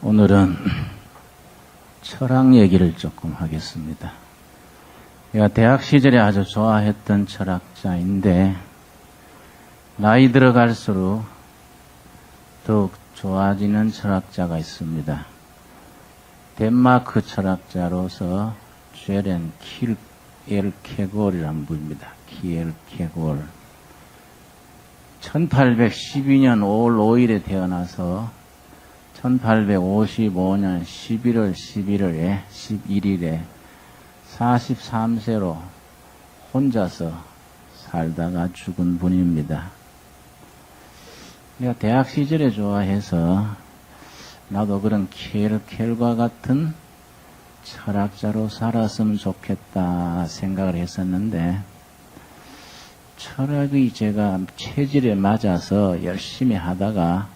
오늘은 철학 얘기를 조금 하겠습니다. 제가 대학 시절에 아주 좋아했던 철학자인데 나이 들어갈수록 더욱 좋아지는 철학자가 있습니다. 덴마크 철학자로서 쉐렌 키엘케고르라는 분입니다. 키엘케고르. 1812년 5월 5일에 태어나서 1855년 11일에 43세로 혼자서 살다가 죽은 분입니다. 내가 대학 시절에 좋아해서 나도 그런 켈과 같은 철학자로 살았으면 좋겠다 생각을 했었는데 철학이 제가 체질에 맞아서 열심히 하다가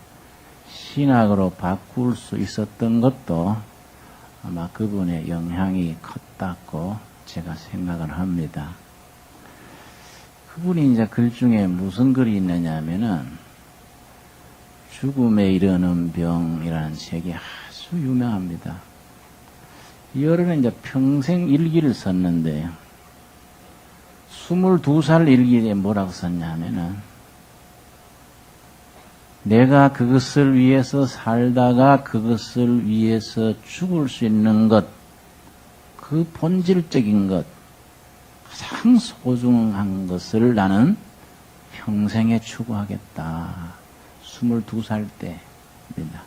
신학으로 바꿀 수 있었던 것도 아마 그분의 영향이 컸다고 제가 생각을 합니다. 그분이 이제 글 중에 무슨 글이 있느냐 하면은 죽음에 이르는 병이라는 책이 아주 유명합니다. 이어는 이제 평생 일기를 썼는데요. 22살 일기에 뭐라고 썼냐 하면은 내가 그것을 위해서 살다가 그것을 위해서 죽을 수 있는 것, 그 본질적인 것, 가장 소중한 것을 나는 평생에 추구하겠다. 22살 때입니다.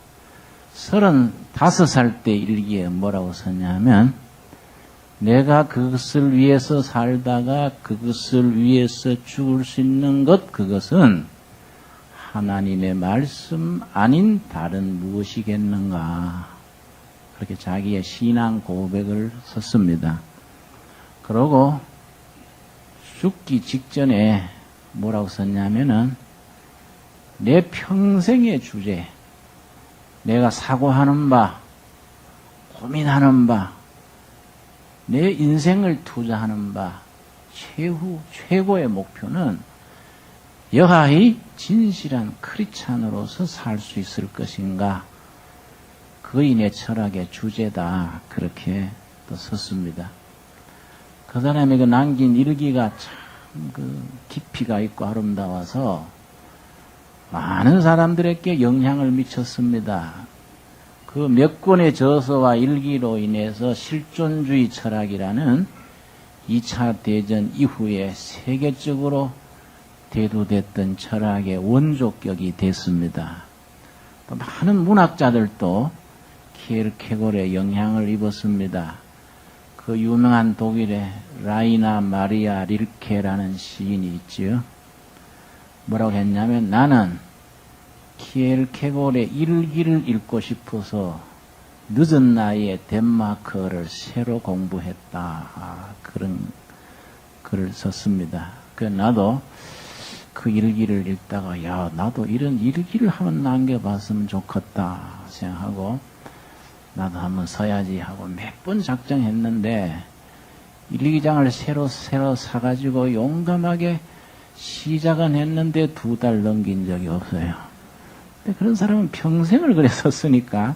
35살 때 일기에 뭐라고 썼냐면 내가 그것을 위해서 살다가 그것을 위해서 죽을 수 있는 것, 그것은 하나님의 말씀 아닌 다른 무엇이겠는가. 그렇게 자기의 신앙 고백을 썼습니다. 그러고 죽기 직전에 뭐라고 썼냐면은 내 평생의 주제, 내가 사고하는 바, 고민하는 바, 내 인생을 투자하는 바, 최고의 목표는 여하이 진실한 크리스찬으로서 살 수 있을 것인가. 그것이 내 철학의 주제다. 그렇게 또 썼습니다. 그 사람이 그 남긴 일기가 참 깊이가 있고 아름다워서 많은 사람들에게 영향을 미쳤습니다. 그 몇 권의 저서와 일기로 인해서 실존주의 철학이라는 2차 대전 이후에 세계적으로 대두됐던 철학의 원조격이 됐습니다. 또 많은 문학자들도 키엘케고르의 영향을 입었습니다. 그 유명한 독일의 라이나 마리아 릴케라는 시인이 있지요. 뭐라고 했냐면 나는 키엘케고르의 일기를 읽고 싶어서 늦은 나이에 덴마크어를 새로 공부했다. 그런 글을 썼습니다. 나도 그 일기를 읽다가 야 나도 이런 일기를 한번 남겨봤으면 좋겠다 생각하고 나도 한번 써야지 하고 몇 번 작정했는데 일기장을 새로 사가지고 용감하게 시작은 했는데 2달 넘긴 적이 없어요. 근데 그런 사람은 평생을 그래 썼으니까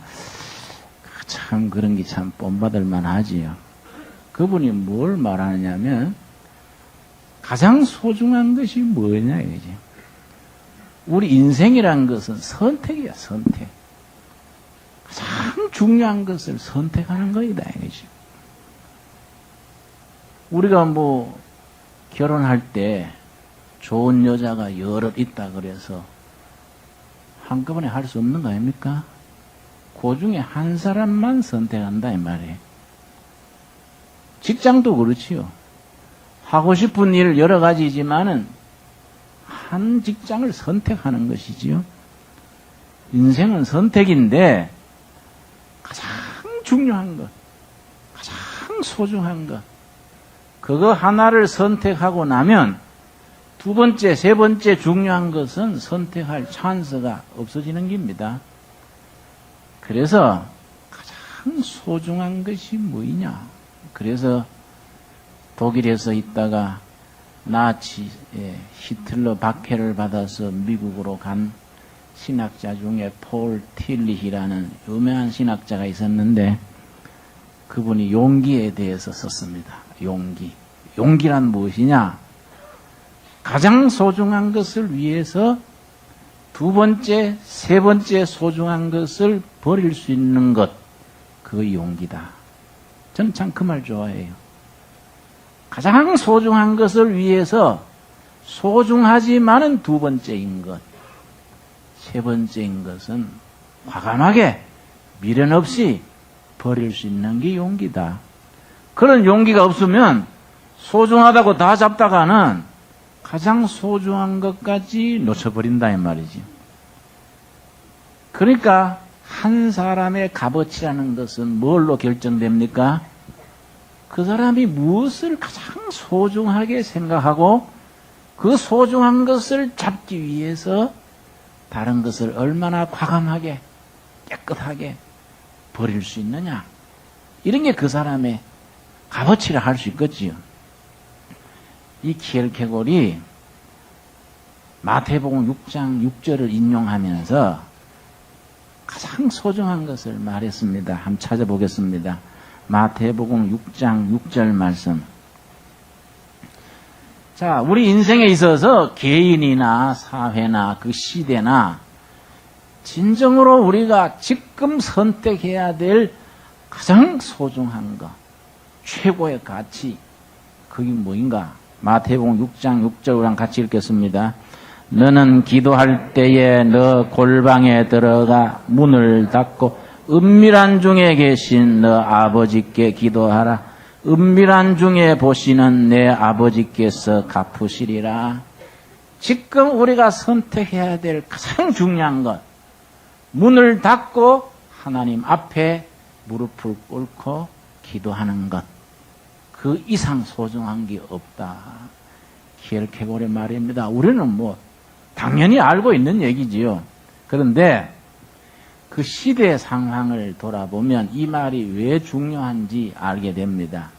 참 그런 게 참 본받을 만하지요. 그분이 뭘 말하느냐면 가장 소중한 것이 뭐냐 이거지. 우리 인생이란 것은 선택이야, 선택. 가장 중요한 것을 선택하는 거이다 이거지. 우리가 결혼할 때 좋은 여자가 여러 있다 그래서 한꺼번에 할 수 없는 거 아닙니까? 그 중에 한 사람만 선택한다 이 말이에요. 직장도 그렇지요. 하고 싶은 일 여러 가지지만은 한 직장을 선택하는 것이지요. 인생은 선택인데 가장 중요한 것, 가장 소중한 것, 그거 하나를 선택하고 나면 2번째, 3번째 중요한 것은 선택할 찬스가 없어지는 겁니다. 그래서 가장 소중한 것이 뭐이냐. 그래서 독일에서 있다가 나치 히틀러 박해를 받아서 미국으로 간 신학자 중에 폴 틸리히라는 유명한 신학자가 있었는데 그분이 용기에 대해서 썼습니다. 용기. 용기란 무엇이냐? 가장 소중한 것을 위해서 두 번째, 세 번째 소중한 것을 버릴 수 있는 것, 그거 용기다. 저는 참 그 말 좋아해요. 가장 소중한 것을 위해서 소중하지만은 두 번째인 것, 세 번째인 것은 과감하게 미련 없이 버릴 수 있는 게 용기다. 그런 용기가 없으면 소중하다고 다 잡다가는 가장 소중한 것까지 놓쳐버린다 이 말이지. 그러니까 한 사람의 값어치라는 것은 뭘로 결정됩니까? 그 사람이 무엇을 가장 소중하게 생각하고 그 소중한 것을 잡기 위해서 다른 것을 얼마나 과감하게 깨끗하게 버릴 수 있느냐. 이런 게 그 사람의 값어치를 할 수 있겠지요. 이 키엘케골이 마태복음 6장 6절을 인용하면서 가장 소중한 것을 말했습니다. 한번 찾아보겠습니다. 마태복음 6장 6절 말씀. 자, 우리 인생에 있어서 개인이나 사회나 그 시대나 진정으로 우리가 지금 선택해야 될 가장 소중한 것, 최고의 가치, 그게 뭐인가? 마태복음 6장 6절이랑 같이 읽겠습니다. 너는 기도할 때에 너 골방에 들어가 문을 닫고 은밀한 중에 계신 너 아버지께 기도하라. 은밀한 중에 보시는 내 아버지께서 갚으시리라. 지금 우리가 선택해야 될 가장 중요한 것, 문을 닫고 하나님 앞에 무릎을 꿇고 기도하는 것, 그 이상 소중한 게 없다. 키엘케골의 말입니다. 우리는 뭐 당연히 알고 있는 얘기지요. 그런데 그 시대 상황을 돌아보면 이 말이 왜 중요한지 알게 됩니다.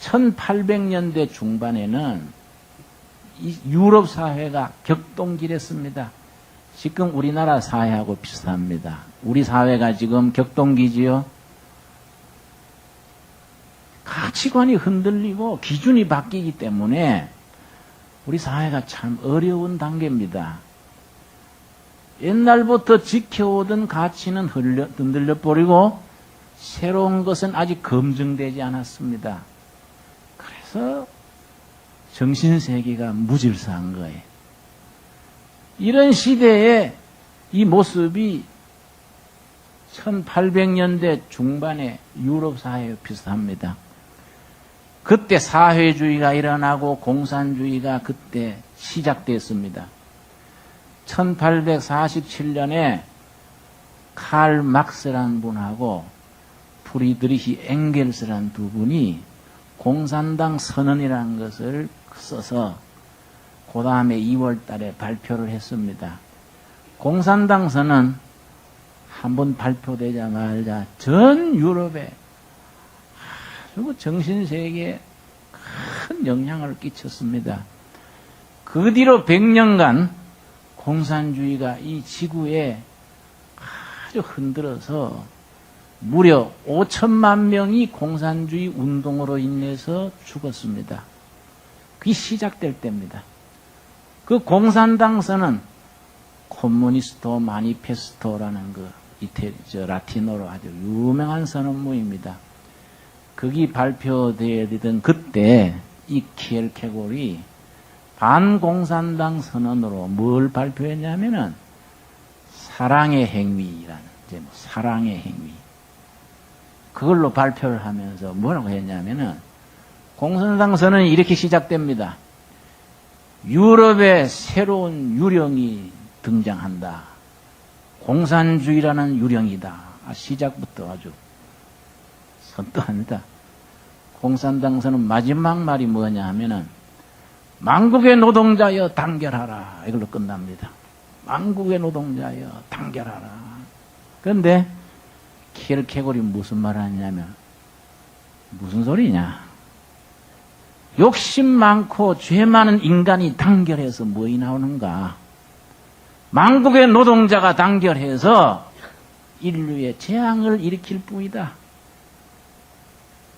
1800년대 중반에는 이 유럽 사회가 격동기랬습니다. 지금 우리나라 사회하고 비슷합니다. 우리 사회가 지금 격동기지요. 가치관이 흔들리고 기준이 바뀌기 때문에 우리 사회가 참 어려운 단계입니다. 옛날부터 지켜오던 가치는 흔들려 버리고 새로운 것은 아직 검증되지 않았습니다. 그래서 정신세계가 무질서한 거예요. 이런 시대에 이 모습이 1800년대 중반의 유럽 사회와 비슷합니다. 그때 사회주의가 일어나고 공산주의가 그때 시작됐습니다. 1847년에 칼 막스라는 분하고 프리드리히 엥겔스라는 두 분이 공산당 선언이라는 것을 써서 그 다음에 2월 달에 발표를 했습니다. 공산당 선언 한번 발표되자마자 전 유럽에 아주 정신세계에 큰 영향을 끼쳤습니다. 그 뒤로 100년간 공산주의가 이 지구에 아주 흔들어서 무려 5천만 명이 공산주의 운동으로 인해서 죽었습니다. 그게 시작될 때입니다. 그 공산당 선언 커뮤니스토 마니페스토라는 그 라틴어로 아주 유명한 선언문입니다. 그게 발표되던 그때 이 키엘케골이 반공산당 선언으로 뭘 발표했냐면은 사랑의 행위라는 제목, 사랑의 행위. 그걸로 발표를 하면서 뭐라고 했냐면은 공산당 선언이 이렇게 시작됩니다. 유럽에 새로운 유령이 등장한다. 공산주의라는 유령이다. 시작부터 아주 선뜻합니다. 공산당 선언 마지막 말이 뭐냐 하면은 만국의 노동자여 단결하라. 이걸로 끝납니다. 만국의 노동자여 단결하라. 그런데 키엘케골이 무슨 말을 하냐면 무슨 소리냐. 욕심 많고 죄 많은 인간이 단결해서 뭐이 나오는가. 만국의 노동자가 단결해서 인류의 재앙을 일으킬 뿐이다.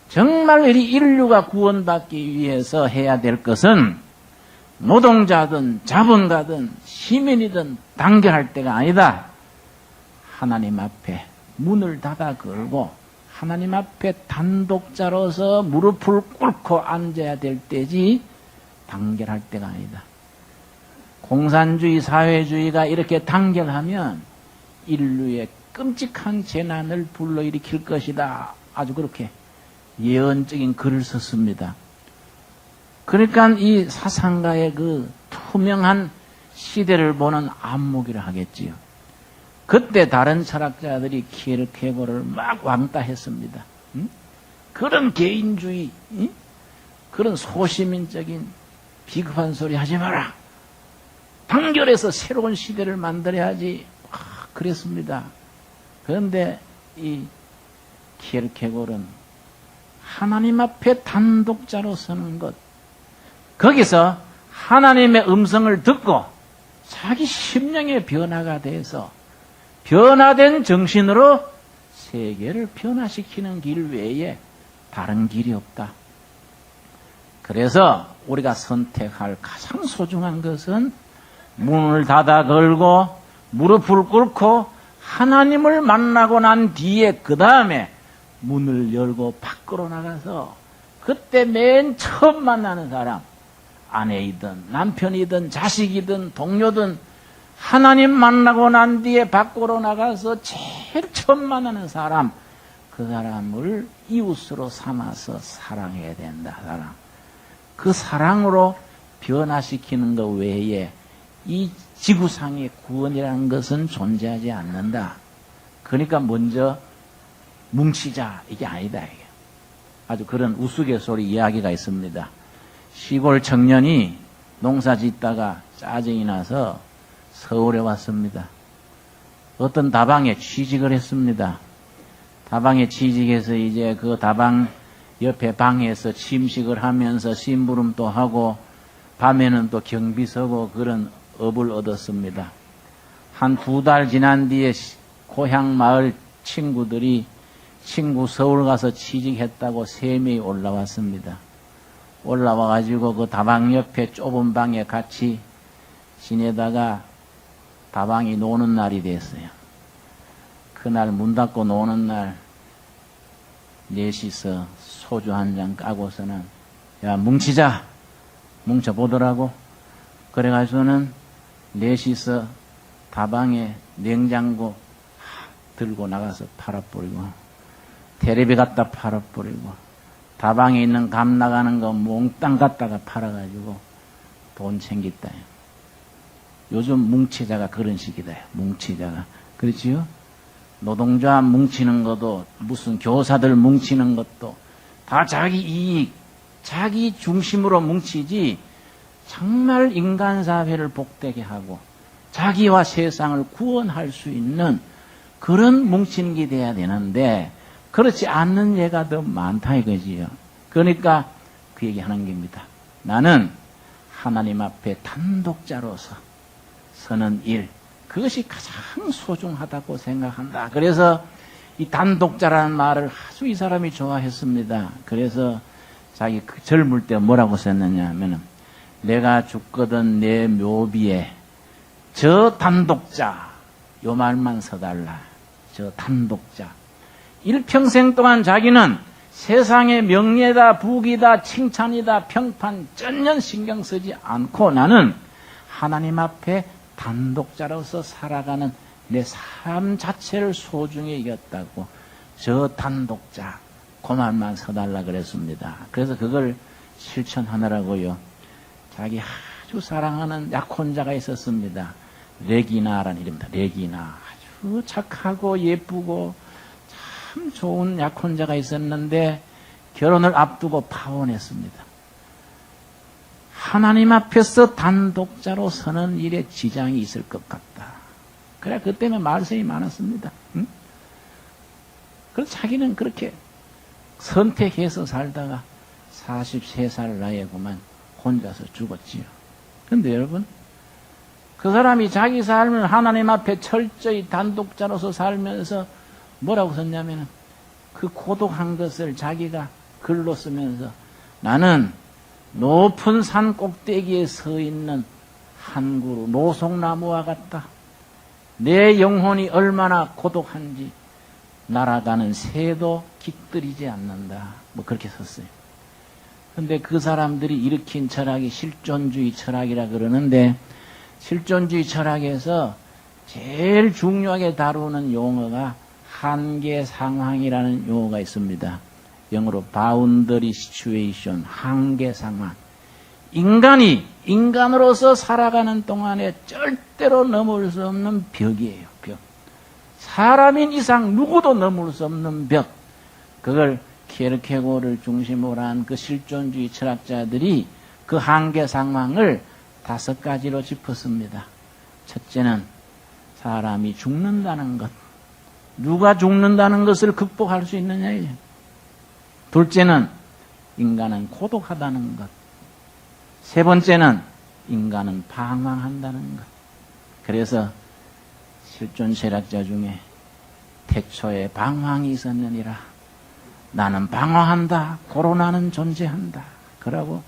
정말 이 인류가 구원받기 위해서 해야 될 것은 노동자든 자본가든 시민이든 단결할 때가 아니다. 하나님 앞에 문을 닫아 걸고 하나님 앞에 단독자로서 무릎을 꿇고 앉아야 될 때지 단결할 때가 아니다. 공산주의, 사회주의가 이렇게 단결하면 인류의 끔찍한 재난을 불러일으킬 것이다. 아주 그렇게 예언적인 글을 썼습니다. 그러니까 이 사상가의 그 투명한 시대를 보는 안목이라 하겠지요. 그때 다른 철학자들이 키에르케고르를 막 왕따했습니다. 그런 개인주의, 그런 소시민적인 비겁한 소리 하지 마라. 단결해서 새로운 시대를 만들어야지. 그랬습니다. 그런데 이 키에르케고르는 하나님 앞에 단독자로 서는 것, 거기서 하나님의 음성을 듣고 자기 심령의 변화가 돼서 변화된 정신으로 세계를 변화시키는 길 외에 다른 길이 없다. 그래서 우리가 선택할 가장 소중한 것은 문을 닫아 걸고 무릎을 꿇고 하나님을 만나고 난 뒤에 그 다음에 문을 열고 밖으로 나가서 그때 맨 처음 만나는 사람, 아내이든 남편이든 자식이든 동료든 하나님 만나고 난 뒤에 밖으로 나가서 제일 처음 만나는 사람, 그 사람을 이웃으로 삼아서 사랑해야 된다. 사랑. 그 사랑으로 변화시키는 것 외에 이 지구상의 구원이라는 것은 존재하지 않는다. 그러니까 먼저 뭉치자, 이게 아니다. 이게. 아주 그런 우스갯소리 이야기가 있습니다. 시골 청년이 농사 짓다가 짜증이 나서 서울에 왔습니다. 어떤 다방에 취직을 했습니다. 다방에 취직해서 이제 그 다방 옆에 방에서 침식을 하면서 심부름도 하고 밤에는 또 경비 서고 그런 업을 얻었습니다. 한 2달 지난 뒤에 고향 마을 친구들이 친구 서울 가서 취직했다고 3명이 올라왔습니다. 올라와가지고 그 다방 옆에 좁은 방에 같이 지내다가 다방이 노는 날이 됐어요. 그날 문 닫고 노는 날 4시서 소주 한 잔 까고서는 야 뭉치자 뭉쳐보더라고. 그래가지고는 4시서 다방에 냉장고 들고 나가서 팔아버리고 테레비 갖다 팔아버리고 다방에 있는 감 나가는 거 몽땅 갖다가 팔아가지고 돈 챙겼다. 요즘 뭉치자가 그런 식이다. 뭉치자가. 그렇지요? 노동자 뭉치는 것도 무슨 교사들 뭉치는 것도 다 자기 이익, 자기 중심으로 뭉치지 정말 인간사회를 복되게 하고 자기와 세상을 구원할 수 있는 그런 뭉치는 게 돼야 되는데 그렇지 않는 예가 더 많다 이거지요. 그러니까 그 얘기하는 겁니다. 나는 하나님 앞에 단독자로서 서는 일, 그것이 가장 소중하다고 생각한다. 그래서 이 단독자라는 말을 아주 이 사람이 좋아했습니다. 그래서 자기 젊을 때 뭐라고 썼느냐 하면은 내가 죽거든 내 묘비에 저 단독자 요 말만 써달라. 저 단독자. 일평생 동안 자기는 세상의 명예다 부귀다 칭찬이다 평판 전혀 신경 쓰지 않고 나는 하나님 앞에 단독자로서 살아가는 내 삶 자체를 소중히 여겼다고 저 단독자 그 말만 써달라 그랬습니다. 그래서 그걸 실천하느라고요. 자기 아주 사랑하는 약혼자가 있었습니다. 레기나라는 이름입니다. 레기나. 아주 착하고 예쁘고 참 좋은 약혼자가 있었는데 결혼을 앞두고 파혼했습니다. 하나님 앞에서 단독자로 서는 일에 지장이 있을 것 같다. 그래 그 때문에 말썽이 많았습니다. 응? 그래서 자기는 그렇게 선택해서 살다가 43살 나이에 그만 혼자서 죽었지요. 그런데 여러분 그 사람이 자기 삶을 하나님 앞에 철저히 단독자로서 살면서 뭐라고 썼냐면 그 고독한 것을 자기가 글로 쓰면서 나는 높은 산 꼭대기에 서 있는 한 그루 노송나무와 같다. 내 영혼이 얼마나 고독한지 날아가는 새도 깃들이지 않는다. 뭐 그렇게 썼어요. 근데 그 사람들이 일으킨 철학이 실존주의 철학이라 그러는데 실존주의 철학에서 제일 중요하게 다루는 용어가 한계 상황이라는 용어가 있습니다. 영어로 boundary situation, 한계 상황. 인간이 인간으로서 살아가는 동안에 절대로 넘을 수 없는 벽이에요. 벽. 사람인 이상 누구도 넘을 수 없는 벽. 그걸 키에르케고르를 중심으로 한 그 실존주의 철학자들이 그 한계 상황을 5가지로 짚었습니다. 첫째는 사람이 죽는다는 것. 누가 죽는다는 것을 극복할 수 있느냐예요. 둘째는 인간은 고독하다는 것. 세 번째는 인간은 방황한다는 것. 그래서 실존 철학자 중에 태초에 방황이 있었느니라. 나는 방황한다. 코로나는 존재한다. 그러고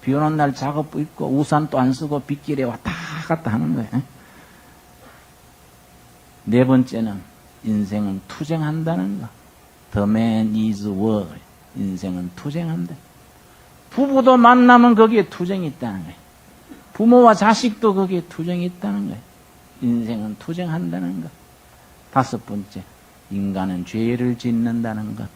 비 오는 날 작업 입고 우산도 안 쓰고 빗길에 왔다 갔다 하는 거예요. 네 번째는 인생은 투쟁한다는 것. The man is war. 인생은 투쟁한다. 부부도 만나면 거기에 투쟁이 있다는 거예요. 부모와 자식도 거기에 투쟁이 있다는 거예요. 인생은 투쟁한다는 것. 5번째, 인간은 죄를 짓는다는 것.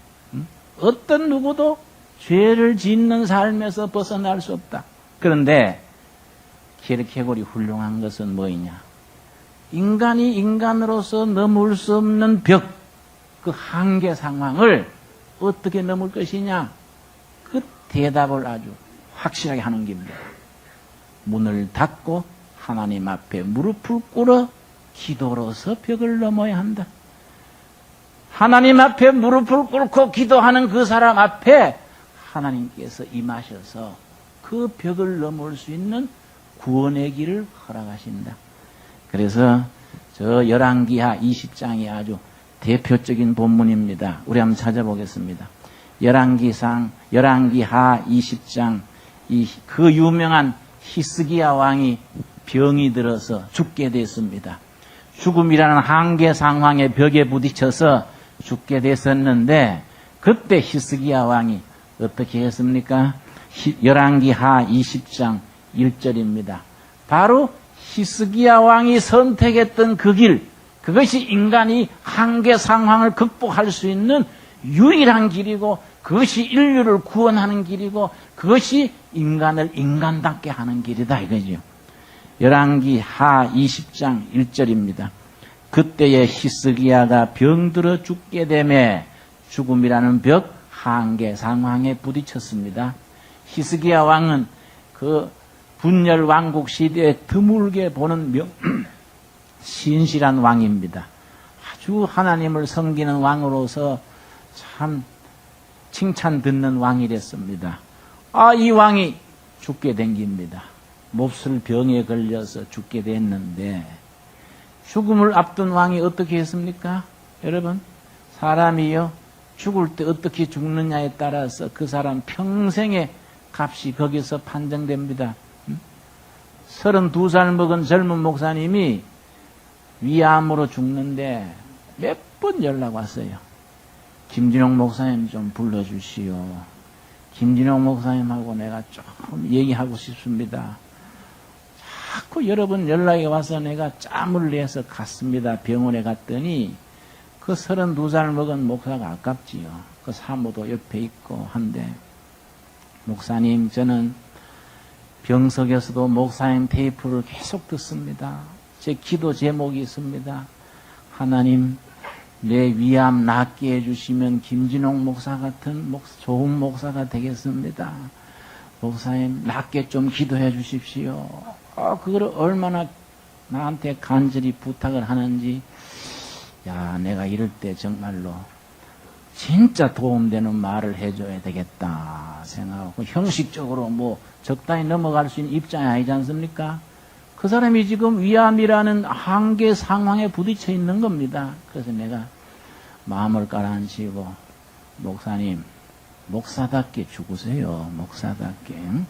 어떤 누구도 죄를 짓는 삶에서 벗어날 수 없다. 그런데 키에르케고르이 훌륭한 것은 뭐이냐? 인간이 인간으로서 넘을 수 없는 벽, 그 한계 상황을 어떻게 넘을 것이냐? 그 대답을 아주 확실하게 하는 겁니다. 문을 닫고 하나님 앞에 무릎을 꿇어 기도로서 벽을 넘어야 한다. 하나님 앞에 무릎을 꿇고 기도하는 그 사람 앞에 하나님께서 임하셔서 그 벽을 넘을 수 있는 구원의 길을 허락하신다. 그래서 저 열왕기하 20장이 아주 대표적인 본문입니다. 우리 한번 찾아보겠습니다. 열왕기하 20장, 그 유명한 히스기야 왕이 병이 들어서 죽게 됐습니다. 죽음이라는 한계 상황의 벽에 부딪혀서 죽게 됐었는데 그때 히스기야 왕이 어떻게 했습니까? 열왕기하 20장 1절입니다. 바로 히스기야 왕이 선택했던 그 길, 그것이 인간이 한계 상황을 극복할 수 있는 유일한 길이고 그것이 인류를 구원하는 길이고 그것이 인간을 인간답게 하는 길이다 이거죠. 열왕기하 20장 1절입니다. 그때에 히스기야가 병들어 죽게 되매 죽음이라는 벽 한계 상황에 부딪혔습니다. 히스기야 왕은 그 분열 왕국 시대에 드물게 보는 신실한 왕입니다. 아주 하나님을 섬기는 왕으로서 참 칭찬 듣는 왕이랬습니다. 이 왕이 죽게 된 겁니다. 몹쓸 병에 걸려서 죽게 됐는데 죽음을 앞둔 왕이 어떻게 했습니까? 여러분, 사람이요 죽을 때 어떻게 죽느냐에 따라서 그 사람 평생의 값이 거기서 판정됩니다. 32살 먹은 젊은 목사님이 위암으로 죽는데 몇 번 연락 왔어요. 김진홍 목사님 좀 불러주시오. 김진홍 목사님하고 내가 좀 얘기하고 싶습니다. 자꾸 여러 번 연락이 와서 내가 짬을 내서 갔습니다. 병원에 갔더니 그 32살 먹은 목사가 아깝지요. 그 사모도 옆에 있고 한데 목사님 저는 병석에서도 목사님 테이프를 계속 듣습니다. 제 기도 제목이 있습니다. 하나님 내 위암 낫게 해주시면 김진홍 목사 같은 좋은 목사가 되겠습니다. 목사님 낫게 좀 기도해 주십시오. 그걸 얼마나 나한테 간절히 부탁을 하는지 내가 이럴 때 정말로 진짜 도움되는 말을 해줘야 되겠다 생각하고 형식적으로 적당히 넘어갈 수 있는 입장이 아니지 않습니까? 그 사람이 지금 위암이라는 한계 상황에 부딪혀 있는 겁니다. 그래서 내가 마음을 가라앉히고, 목사님, 목사답게 죽으세요. 목사답게. 응?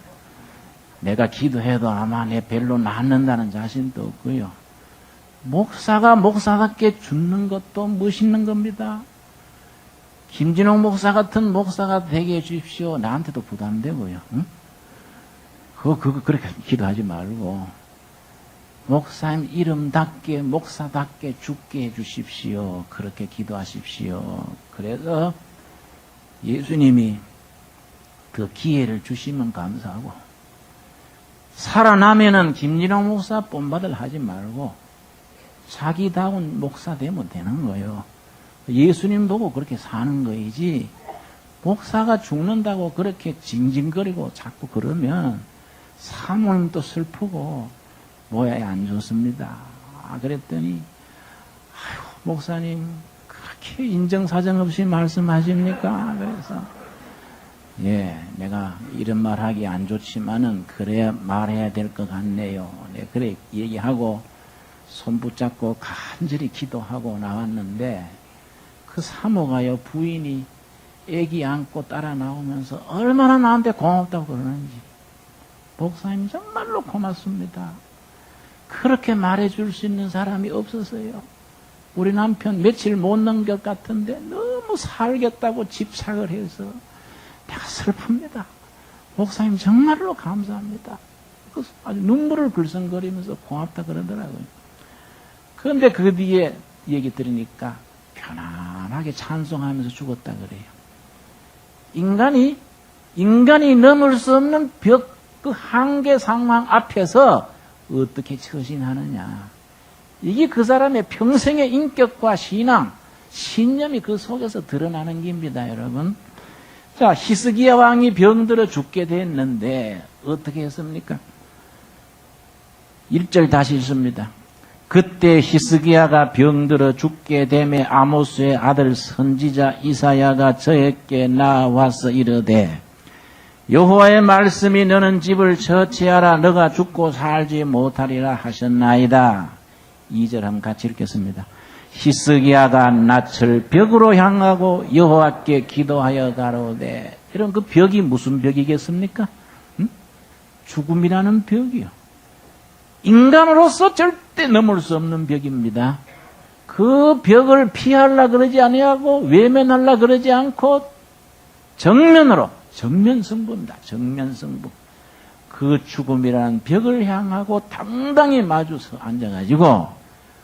내가 기도해도 아마 내 별로 낫는다는 자신도 없고요. 목사가 목사답게 죽는 것도 멋있는 겁니다. 김진홍 목사 같은 목사가 되게 해주십시오. 나한테도 부담되고요. 응? 그렇게 기도하지 말고, 목사님 이름답게, 목사답게 죽게 해주십시오. 그렇게 기도하십시오. 그래서 예수님이 그 기회를 주시면 감사하고, 살아나면은 김진홍 목사 본받을 하지 말고, 자기다운 목사 되면 되는 거예요. 예수님 보고 그렇게 사는 거이지, 목사가 죽는다고 그렇게 징징거리고 자꾸 그러면 사모님도 슬프고 모양이 안 좋습니다. 그랬더니, 아유, 목사님 그렇게 인정사정 없이 말씀하십니까? 그래서 내가 이런 말하기 안 좋지만은 그래야 말해야 될 것 같네요. 그래 얘기하고 손 붙잡고 간절히 기도하고 나왔는데, 그 사모가요, 부인이 애기 안고 따라 나오면서 얼마나 나한테 고맙다고 그러는지, 목사님 정말로 고맙습니다. 그렇게 말해줄 수 있는 사람이 없었어요. 우리 남편 며칠 못 넘길 것 같은데 너무 살겠다고 집착을 해서 내가 슬픕니다. 목사님 정말로 감사합니다. 아주 눈물을 글썽거리면서 고맙다 그러더라고요. 그런데 그 뒤에 얘기 들으니까 편안하게 찬송하면서 죽었다 그래요. 인간이 넘을 수 없는 벽, 그 한계 상황 앞에서 어떻게 처신하느냐. 이게 그 사람의 평생의 인격과 신앙, 신념이 그 속에서 드러나는 겁니다, 여러분. 자, 히스기야 왕이 병들어 죽게 됐는데 어떻게 했습니까? 1절 다시 읽습니다. 그때 히스기야가 병들어 죽게 되매 아모스의 아들 선지자 이사야가 저에게 나와서 이르되, 여호와의 말씀이 너는 집을 처치하라. 너가 죽고 살지 못하리라 하셨나이다. 2절 한번 같이 읽겠습니다. 히스기야가 낯을 벽으로 향하고 여호와께 기도하여 가로되. 이런 그 벽이 무슨 벽이겠습니까? 죽음이라는 벽이요. 인간으로서 절대 넘을 수 없는 벽입니다. 그 벽을 피하려 그러지 아니하고 외면하려 그러지 않고 정면으로, 정면승부입니다. 정면승부. 그 죽음이라는 벽을 향하고 당당히 마주서 앉아가지고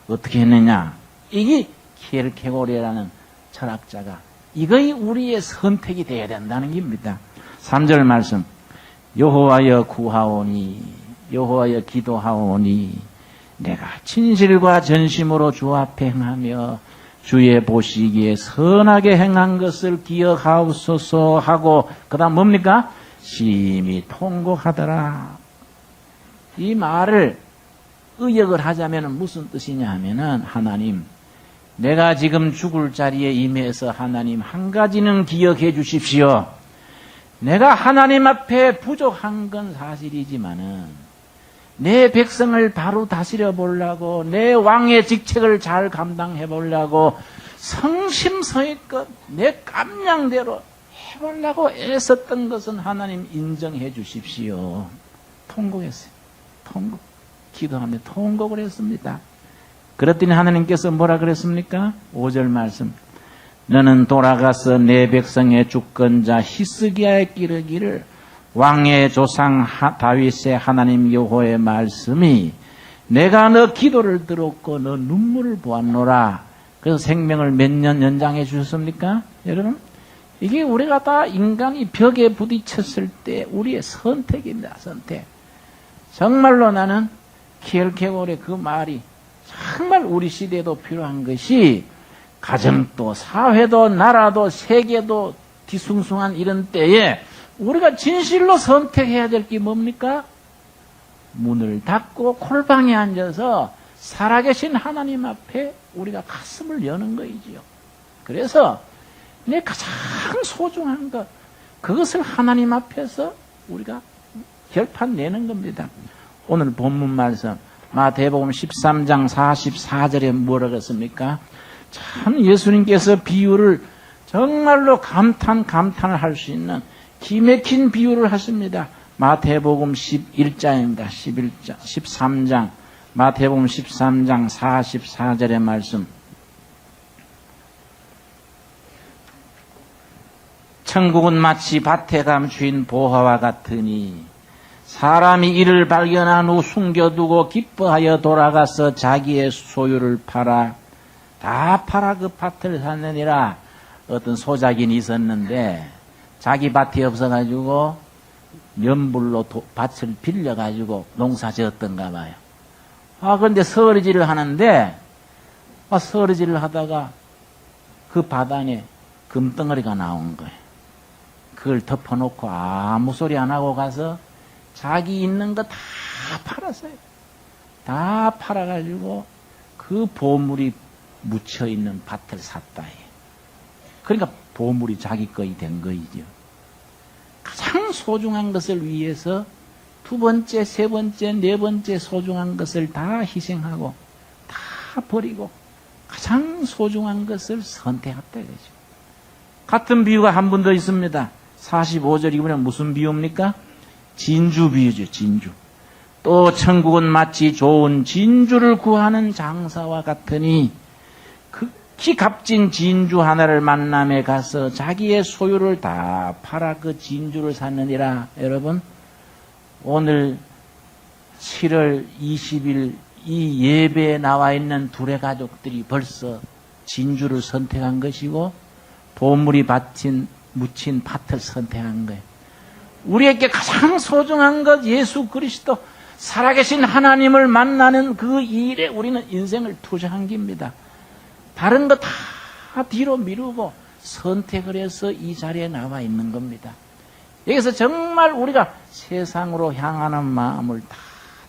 어떻게 했느냐. 이게 킬케고리라는 철학자가, 이거이 우리의 선택이 되어야 된다는 겁니다. 3절 말씀. 여호와여 구하오니, 여호와여 기도하오니 내가 진실과 전심으로 주 앞에 행하며 주의 보시기에 선하게 행한 것을 기억하옵소서 하고, 그 다음 뭡니까? 심히 통곡하더라. 이 말을 의역을 하자면 무슨 뜻이냐 하면은, 하나님, 내가 지금 죽을 자리에 임해서 하나님 한 가지는 기억해 주십시오. 내가 하나님 앞에 부족한 건 사실이지만은 내 백성을 바로 다스려 보려고, 내 왕의 직책을 잘 감당해 보려고 성심성의껏 내 깜냥대로 해보려고 애썼던 것은 하나님 인정해 주십시오. 통곡했어요. 통곡. 기도하며 통곡을 했습니다. 그랬더니 하나님께서 뭐라 그랬습니까? 5절 말씀. 너는 돌아가서 내 백성의 주권자 히스기야에 이르기를, 왕의 조상 다윗의 하나님 여호와의 말씀이 내가 너 기도를 들었고 너 눈물을 보았노라. 그래서 생명을 몇 년 연장해 주셨습니까? 여러분, 이게 우리가 다 인간이 벽에 부딪혔을 때 우리의 선택입니다. 선택. 정말로 나는 킬케고르의 그 말이 정말 우리 시대에도 필요한 것이, 가정도 사회도 나라도 세계도 뒤숭숭한 이런 때에 우리가 진실로 선택해야 될 게 뭡니까? 문을 닫고 콜방에 앉아서 살아계신 하나님 앞에 우리가 가슴을 여는 거이지요. 그래서 내 가장 소중한 것, 그것을 하나님 앞에서 우리가 결판 내는 겁니다. 오늘 본문 말씀, 마태복음 13장 44절에 뭐라고 했습니까? 참 예수님께서 비유를 정말로 감탄을 할 수 있는 기맥힌 비유를 하십니다. 마태복음 11장입니다. 13장 마태복음 13장 44절의 말씀. 천국은 마치 밭에 감추인 보화와 같으니 사람이 이를 발견한 후 숨겨두고 기뻐하여 돌아가서 자기의 소유를 팔아 다 팔아 그 밭을 샀느니라. 어떤 소작인이 있었는데 자기 밭이 없어가지고 면불로 밭을 빌려가지고 농사 지었던가 봐요. 그런데 서리질을 하는데 서리질을 하다가 그 밭 안에 금덩어리가 나온 거예요. 그걸 덮어놓고 아무 소리 안 하고 가서 자기 있는 거 다 팔았어요. 다 팔아가지고 그 보물이 묻혀있는 밭을 샀다. 그러니까 보물이 자기 거이 된 거이죠. 가장 소중한 것을 위해서 두 번째, 세 번째, 네 번째 소중한 것을 다 희생하고 다 버리고 가장 소중한 것을 선택했다 이거죠. 같은 비유가 한 번 더 있습니다. 45절이면 무슨 비유입니까? 진주 비유죠. 진주. 또 천국은 마치 좋은 진주를 구하는 장사와 같으니 극히 값진 진주 하나를 만남에 가서 자기의 소유를 다 팔아 그 진주를 샀느니라. 여러분, 오늘 7월 20일 이 예배에 나와 있는 둘의 가족들이 벌써 진주를 선택한 것이고 보물이 묻힌 밭을 선택한 거예요. 우리에게 가장 소중한 것 예수 그리스도 살아계신 하나님을 만나는 그 일에 우리는 인생을 투자한 겁니다. 다른 거 다 뒤로 미루고 선택을 해서 이 자리에 나와 있는 겁니다. 여기서 정말 우리가 세상으로 향하는 마음을 다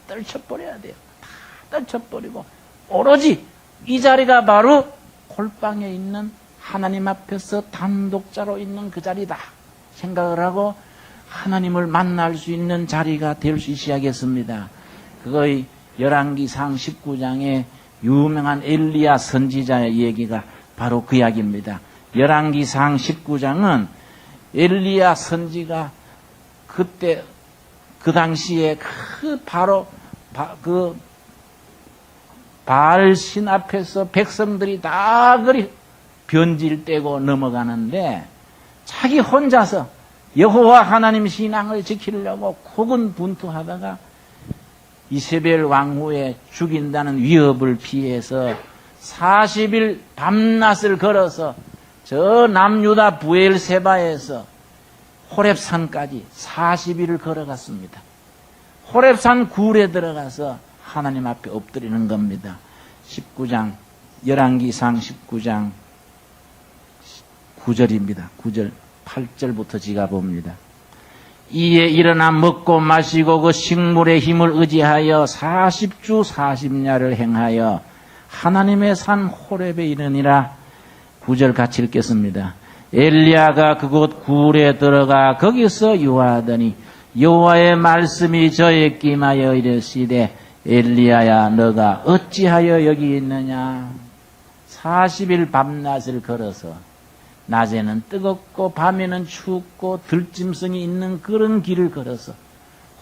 떨쳐버려야 돼요. 다 떨쳐버리고 오로지 이 자리가 바로 골방에 있는 하나님 앞에서 단독자로 있는 그 자리다 생각을 하고 하나님을 만날 수 있는 자리가 될 수 있어야겠습니다. 그거의 열왕기상 19장에 유명한 엘리야 선지자의 얘기가 바로 그 이야기입니다. 열왕기상 19장은 엘리야 선지가 그때 그 당시에 그 바알신 앞에서 백성들이 다 그리 변질되고 넘어가는데 자기 혼자서 여호와 하나님 신앙을 지키려고 고군분투하다가 이세벨 왕후에 죽인다는 위협을 피해서 40일 밤낮을 걸어서 저 남유다 부엘세바에서 호렙산까지 40일을 걸어갔습니다. 호렙산 굴에 들어가서 하나님 앞에 엎드리는 겁니다. 19장 열왕기상 19장 9절입니다. 9절 8절부터 지가 봅니다. 이에 일어나 먹고 마시고 그 식물의 힘을 의지하여 40주 40야를 행하여 하나님의 산 호렙에 이르니라. 9절 같이 읽겠습니다. 엘리야가 그곳 굴에 들어가 거기서 유하더니 여호와의 말씀이 저에 임하여 이르시되 엘리야야 너가 어찌하여 여기 있느냐. 40일 밤낮을 걸어서 낮에는 뜨겁고 밤에는 춥고 들짐승이 있는 그런 길을 걸어서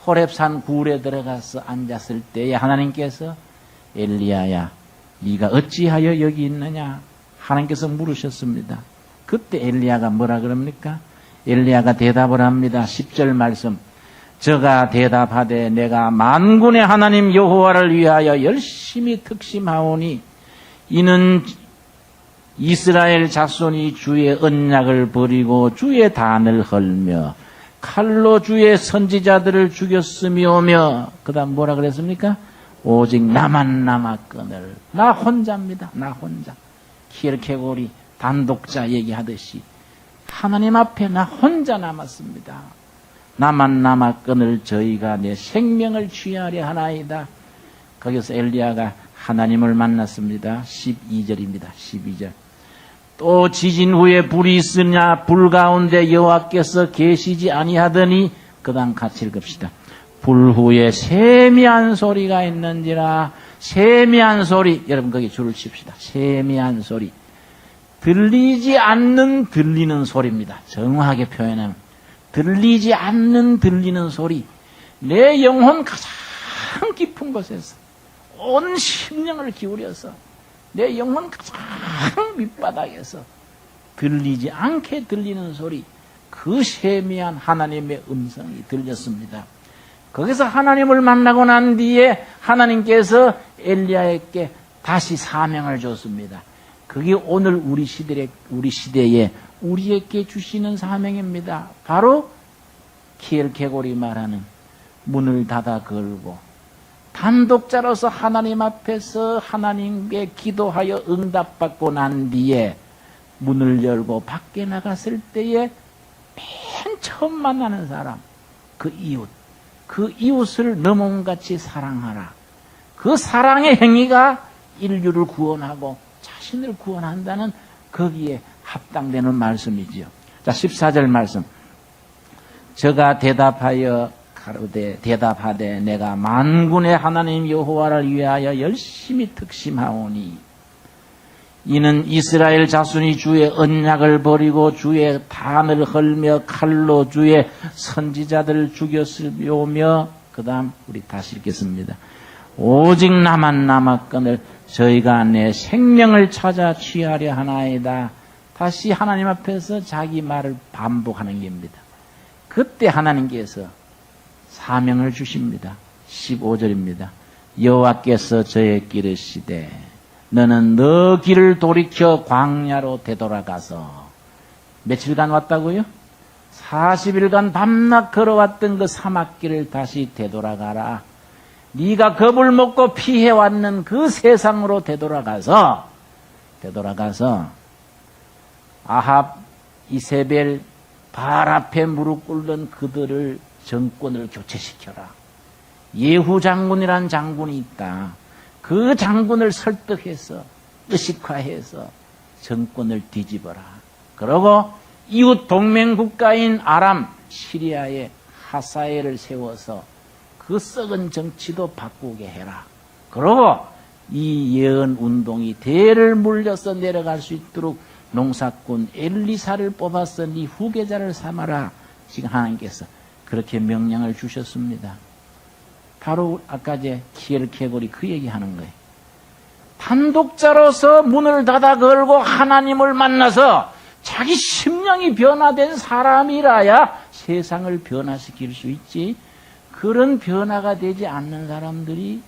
호렙산 굴에 들어가서 앉았을 때에 하나님께서 엘리야야 네가 어찌하여 여기 있느냐 하나님께서 물으셨습니다. 그때 엘리야가 뭐라 그럽니까? 엘리야가 대답을 합니다. 10절 말씀. 저가 대답하되 내가 만군의 하나님 여호와를 위하여 열심히 특심하오니 이는 이스라엘 자손이 주의 언약을 버리고 주의 단을 헐며 칼로 주의 선지자들을 죽였으며며 그 다음 뭐라 그랬습니까? 오직 나만 남았거늘. 나 혼자입니다. 나 혼자. 키르케고리 단독자 얘기하듯이 하나님 앞에 나 혼자 남았습니다. 나만 남았거늘 저희가 내 생명을 취하려 하나이다. 거기서 엘리야가 하나님을 만났습니다. 12절입니다. 12절. 또 지진 후에 불이 있으냐 불 가운데 여호와께서 계시지 아니하더니 그 다음 같이 읽읍시다. 불후에 세미한 소리가 있는지라. 세미한 소리. 여러분 거기 줄을 칩시다. 세미한 소리. 들리지 않는 들리는 소리입니다. 정확하게 표현하면 들리지 않는 들리는 소리. 내 영혼 가장 깊은 곳에서 온 심령을 기울여서 내 영혼 가장 밑바닥에서 들리지 않게 들리는 소리. 그 세미한 하나님의 음성이 들렸습니다. 거기서 하나님을 만나고 난 뒤에 하나님께서 엘리야에게 다시 사명을 줬습니다. 그게 오늘 우리 시대에 우리에게 주시는 사명입니다. 바로 키엘케골이 말하는 문을 닫아 걸고 단독자로서 하나님 앞에서 하나님께 기도하여 응답받고 난 뒤에 문을 열고 밖에 나갔을 때에 맨 처음 만나는 사람, 그 이웃을 너 몸같이 사랑하라. 그 사랑의 행위가 인류를 구원하고 자신을 구원한다는 거기에 합당되는 말씀이지요. 자, 14절 말씀. 저가 대답하되 내가 만군의 하나님 여호와를 위하여 열심히 특심하오니 이는 이스라엘 자손이 주의 언약을 버리고 주의 단을 헐며 칼로 주의 선지자들을 죽였으며 그 다음 우리 다시 읽겠습니다. 오직 나만 남았거늘 저희가 내 생명을 찾아 취하려 하나이다. 다시 하나님 앞에서 자기 말을 반복하는 겁니다. 그때 하나님께서 사명을 주십니다. 15절입니다. 여호와께서 저에게 이르시되 너는 너 길을 돌이켜 광야로 되돌아가서 며칠간 왔다고요? 40일간 밤낮 걸어왔던 그 사막길을 다시 되돌아가라. 네가 겁을 먹고 피해왔는 그 세상으로 되돌아가서 아합, 이세벨, 발 앞에 무릎 꿇는 그들을 정권을 교체시켜라. 예후 장군이란 장군이 있다. 그 장군을 설득해서 의식화해서 정권을 뒤집어라. 그러고 이웃 동맹국가인 아람, 시리아에 하사엘을 세워서 그 썩은 정치도 바꾸게 해라. 그러고 이 예언 운동이 대를 물려서 내려갈 수 있도록 농사꾼 엘리사를 뽑아서 네 후계자를 삼아라. 지금 하나님께서 그렇게 명령을 주셨습니다. 바로 아까 제 키엘케골이 그 얘기하는 거예요. 단독자로서 문을 닫아 걸고 하나님을 만나서 자기 심령이 변화된 사람이라야 세상을 변화시킬 수 있지. 그런 변화가 되지 않는 사람들이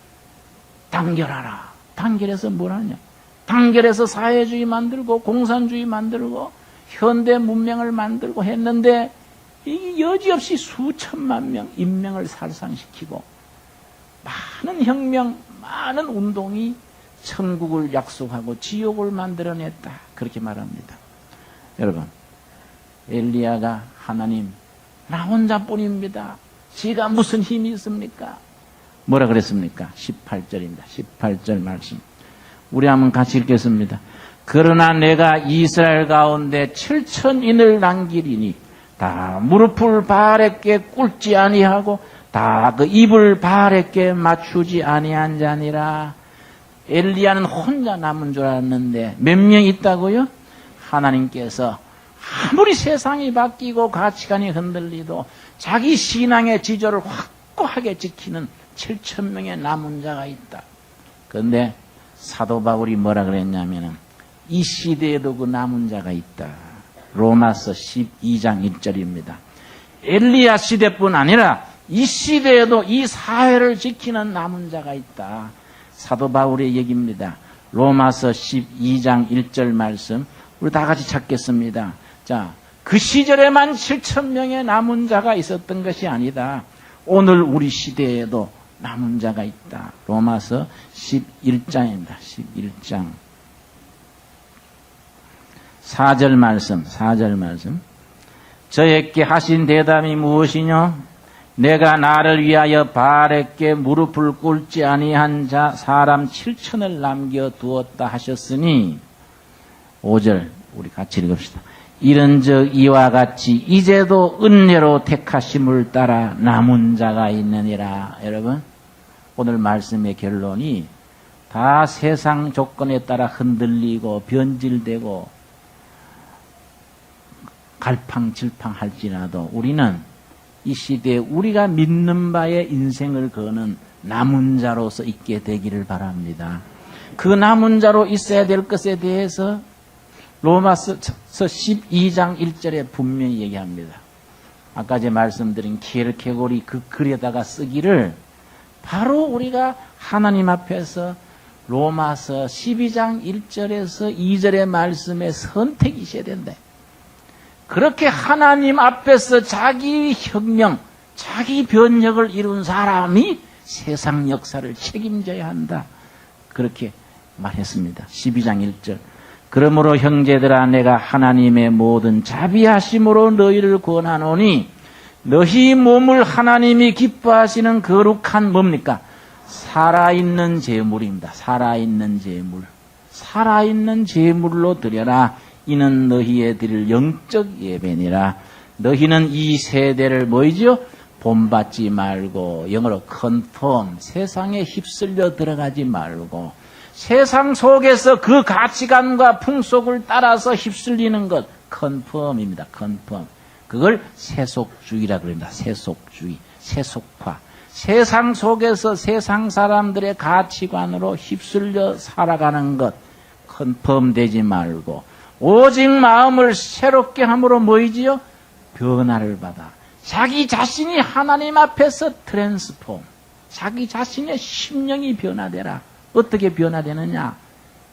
단결하라. 단결해서 뭘 하냐? 단결해서 사회주의 만들고 공산주의 만들고 현대 문명을 만들고 했는데 이 여지없이 수천만 명 인명을 살상시키고 많은 혁명, 많은 운동이 천국을 약속하고 지옥을 만들어냈다. 그렇게 말합니다. 여러분, 엘리야가 하나님, 나 혼자뿐입니다. 지가 무슨 힘이 있습니까? 뭐라 그랬습니까? 18절입니다. 18절 말씀. 우리 한번 같이 읽겠습니다. 그러나 내가 이스라엘 가운데 7,000인을 남기리니 다 무릎을 바알에게 꿇지 아니하고 다 그 입을 바알에게 맞추지 아니한 자니라. 엘리야는 혼자 남은 줄 알았는데 몇 명 있다고요? 하나님께서 아무리 세상이 바뀌고 가치관이 흔들리도 자기 신앙의 지조를 확고하게 지키는 7,000명의 남은 자가 있다. 그런데 사도 바울이 뭐라 그랬냐면은 이 시대에도 그 남은 자가 있다. 로마서 12장 1절입니다. 엘리야 시대뿐 아니라 이 시대에도 이 사회를 지키는 남은 자가 있다. 사도 바울의 얘기입니다. 로마서 12장 1절 말씀 우리 다 같이 찾겠습니다. 자, 그 시절에만 7,000명의 남은 자가 있었던 것이 아니다. 오늘 우리 시대에도 남은 자가 있다. 로마서 11장입니다. 11장 4절 말씀. 저에게 하신 대답이 무엇이뇨? 내가 나를 위하여 바알에게 무릎을 꿇지 아니한 자 사람 7,000을 남겨두었다 하셨으니 5절 우리 같이 읽읍시다. 이런즉 이와 같이 이제도 은혜로 택하심을 따라 남은 자가 있느니라. 여러분, 오늘 말씀의 결론이 다 세상 조건에 따라 흔들리고 변질되고 갈팡질팡할지라도 우리는 이 시대에 우리가 믿는 바에 인생을 거는 남은 자로서 있게 되기를 바랍니다. 그 남은 자로 있어야 될 것에 대해서 로마서 12장 1절에 분명히 얘기합니다. 아까 제가 말씀드린 키에르케고리 그 글에다가 쓰기를 바로 우리가 하나님 앞에서 로마서 12장 1절에서 2절의 말씀에 선택이 있어야 된다. 그렇게 하나님 앞에서 자기 혁명, 자기 변혁을 이룬 사람이 세상 역사를 책임져야 한다. 그렇게 말했습니다. 12장 1절. 그러므로 형제들아 내가 하나님의 모든 자비하심으로 너희를 권하노니 너희 몸을 하나님이 기뻐하시는 거룩한 뭡니까? 살아있는 제물입니다. 살아있는 제물. 살아있는 제물로 드려라. 이는 너희의 드릴 영적 예배니라. 너희는 이 세대를 뭐이죠? 본받지 말고 영어로 컨펌, 세상에 휩쓸려 들어가지 말고 세상 속에서 그 가치관과 풍속을 따라서 휩쓸리는 것, 컨펌입니다. 컨펌. 그걸 세속주의라고 합니다. 세속주의, 세속화. 세상 속에서 세상 사람들의 가치관으로 휩쓸려 살아가는 것, 컨펌되지 말고 오직 마음을 새롭게 함으로 뭐이지요? 변화를 받아. 자기 자신이 하나님 앞에서 트랜스폼. 자기 자신의 심령이 변화되라. 어떻게 변화되느냐?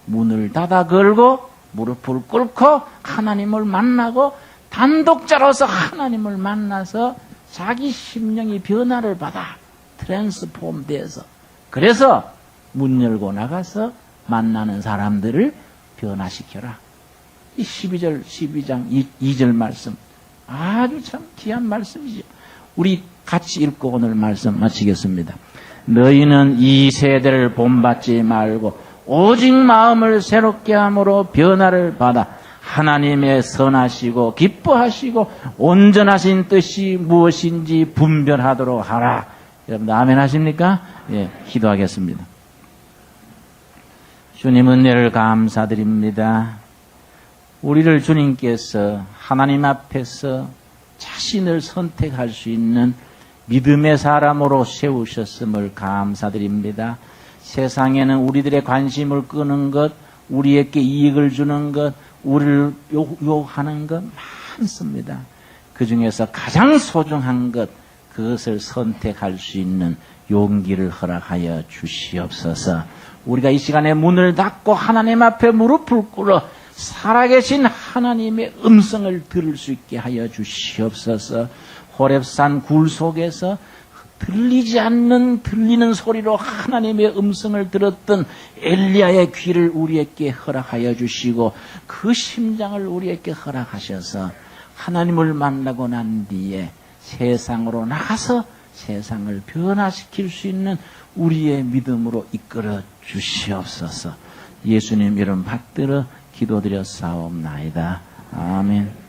문을 닫아 걸고 무릎을 꿇고 하나님을 만나고 단독자로서 하나님을 만나서 자기 심령이 변화를 받아. 트랜스폼 돼서. 그래서 문 열고 나가서 만나는 사람들을 변화시켜라. 이 12장 2절 말씀. 아주 참 귀한 말씀이죠. 우리 같이 읽고 오늘 말씀 마치겠습니다. 너희는 이 세대를 본받지 말고 오직 마음을 새롭게 함으로 변화를 받아 하나님의 선하시고 기뻐하시고 온전하신 뜻이 무엇인지 분별하도록 하라. 여러분 아멘 하십니까? 예, 기도하겠습니다. 주님 은혜를 감사드립니다. 우리를 주님께서 하나님 앞에서 자신을 선택할 수 있는 믿음의 사람으로 세우셨음을 감사드립니다. 세상에는 우리들의 관심을 끄는 것, 우리에게 이익을 주는 것, 우리를 유혹하는 것 많습니다. 그 중에서 가장 소중한 것, 그것을 선택할 수 있는 용기를 허락하여 주시옵소서. 우리가 이 시간에 문을 닫고 하나님 앞에 무릎을 꿇어 살아계신 하나님의 음성을 들을 수 있게 하여 주시옵소서. 호렙산 굴 속에서 들리지 않는 들리는 소리로 하나님의 음성을 들었던 엘리야의 귀를 우리에게 허락하여 주시고 그 심장을 우리에게 허락하셔서 하나님을 만나고 난 뒤에 세상으로 나가서 세상을 변화시킬 수 있는 우리의 믿음으로 이끌어 주시옵소서. 예수님 이름 받들어 기도드렸사옵나이다. 아멘.